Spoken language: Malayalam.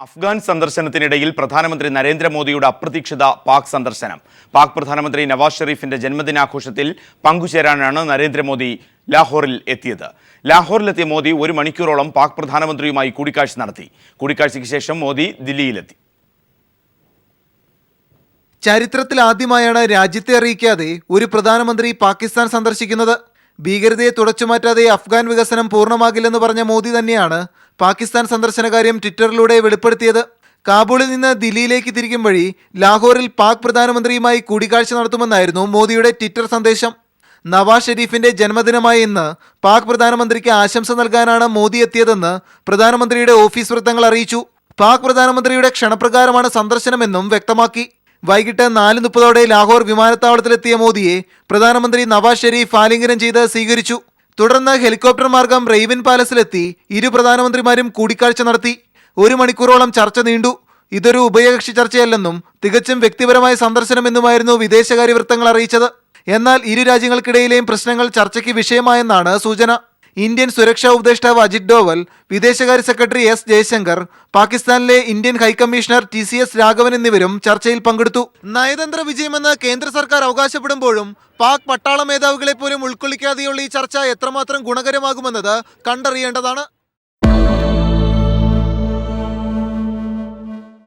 അഫ്ഗാൻ സന്ദർശനത്തിനിടയിൽ പ്രധാനമന്ത്രി നരേന്ദ്രമോദിയുടെ അപ്രതീക്ഷിത പാക് സന്ദർശനം. പാക് പ്രധാനമന്ത്രി നവാസ് ഷെരീഫിന്റെ ജന്മദിനാഘോഷത്തിൽ പങ്കുചേരാനാണ് നരേന്ദ്രമോദി ലാഹോറിൽ എത്തിയത്. ലാഹോറിലെത്തിയ മോദി 1 മണിക്കൂറോളം പാക് പ്രധാനമന്ത്രിയുമായി കൂടിക്കാഴ്ച നടത്തി. കൂടിക്കാഴ്ചയ്ക്ക് ശേഷം മോദി ദില്ലിയിലെത്തി. ചരിത്രത്തിൽ ആദ്യമായാണ് രാജ്യത്തെ അറിയിക്കാതെ ഒരു പ്രധാനമന്ത്രി പാകിസ്ഥാൻ സന്ദർശിക്കുന്നത്. ഭീകരതയെ തുടച്ചുമാറ്റാതെ അഫ്ഗാൻ വികസനം പൂർണ്ണമാകില്ലെന്ന് പറഞ്ഞ മോദി തന്നെയാണ് പാകിസ്ഥാൻ സന്ദർശന കാര്യം ട്വിറ്ററിലൂടെ വെളിപ്പെടുത്തിയത്. കാബൂളിൽ നിന്ന് ദില്ലിയിലേക്ക് തിരിക്കും വഴി ലാഹോറിൽ പാക് പ്രധാനമന്ത്രിയുമായി കൂടിക്കാഴ്ച നടത്തുമെന്നായിരുന്നു മോദിയുടെ ട്വിറ്റർ സന്ദേശം. നവാസ് ഷെരീഫിന്റെ ജന്മദിനമായ ഇന്ന് പാക് പ്രധാനമന്ത്രിക്ക് ആശംസ നൽകാനാണ് മോദി എത്തിയതെന്ന് പ്രധാനമന്ത്രിയുടെ ഓഫീസ് വൃത്തങ്ങൾ അറിയിച്ചു. പാക് പ്രധാനമന്ത്രിയുടെ ക്ഷണപ്രകാരമാണ് സന്ദർശനമെന്നും വ്യക്തമാക്കി. വൈകിട്ട് 4:30 ലാഹോർ വിമാനത്താവളത്തിലെത്തിയ മോദിയെ പ്രധാനമന്ത്രി നവാസ് ഷെരീഫ് ആലിംഗനം ചെയ്ത് സ്വീകരിച്ചു. തുടർന്ന് ഹെലികോപ്റ്റർ മാർഗം റെയ്വിൻ പാലസിലെത്തി ഇരു പ്രധാനമന്ത്രിമാരും കൂടിക്കാഴ്ച നടത്തി. 1 മണിക്കൂറോളം ചർച്ച നീണ്ടു. ഇതൊരു ഉഭയകക്ഷി ചർച്ചയല്ലെന്നും തികച്ചും വ്യക്തിപരമായ സന്ദർശനമെന്നുമായിരുന്നു വിദേശകാര്യ വൃത്തങ്ങൾ അറിയിച്ചത്. എന്നാൽ ഇരു രാജ്യങ്ങൾക്കിടയിലെയും പ്രശ്നങ്ങൾ ചർച്ചയ്ക്ക് വിഷയമായെന്നാണ് സൂചന. ഇന്ത്യൻ സുരക്ഷാ ഉപദേഷ്ടാവ് അജിത് ഡോവൽ, വിദേശകാര്യ സെക്രട്ടറി എസ് ജയശങ്കർ, പാകിസ്ഥാനിലെ ഇന്ത്യൻ ഹൈക്കമ്മീഷണർ TCS രാഘവൻ എന്നിവരും ചർച്ചയിൽ പങ്കെടുത്തു. നയതന്ത്ര വിജയമെന്ന് കേന്ദ്ര സർക്കാർ അവകാശപ്പെടുമ്പോഴും പാക് പട്ടാള മേധാവികളെ പോലും ഉൾക്കൊള്ളിക്കാതെയുള്ള ഈ ചർച്ച എത്രമാത്രം ഗുണകരമാകുമെന്നത് കണ്ടറിയേണ്ടതാണ്.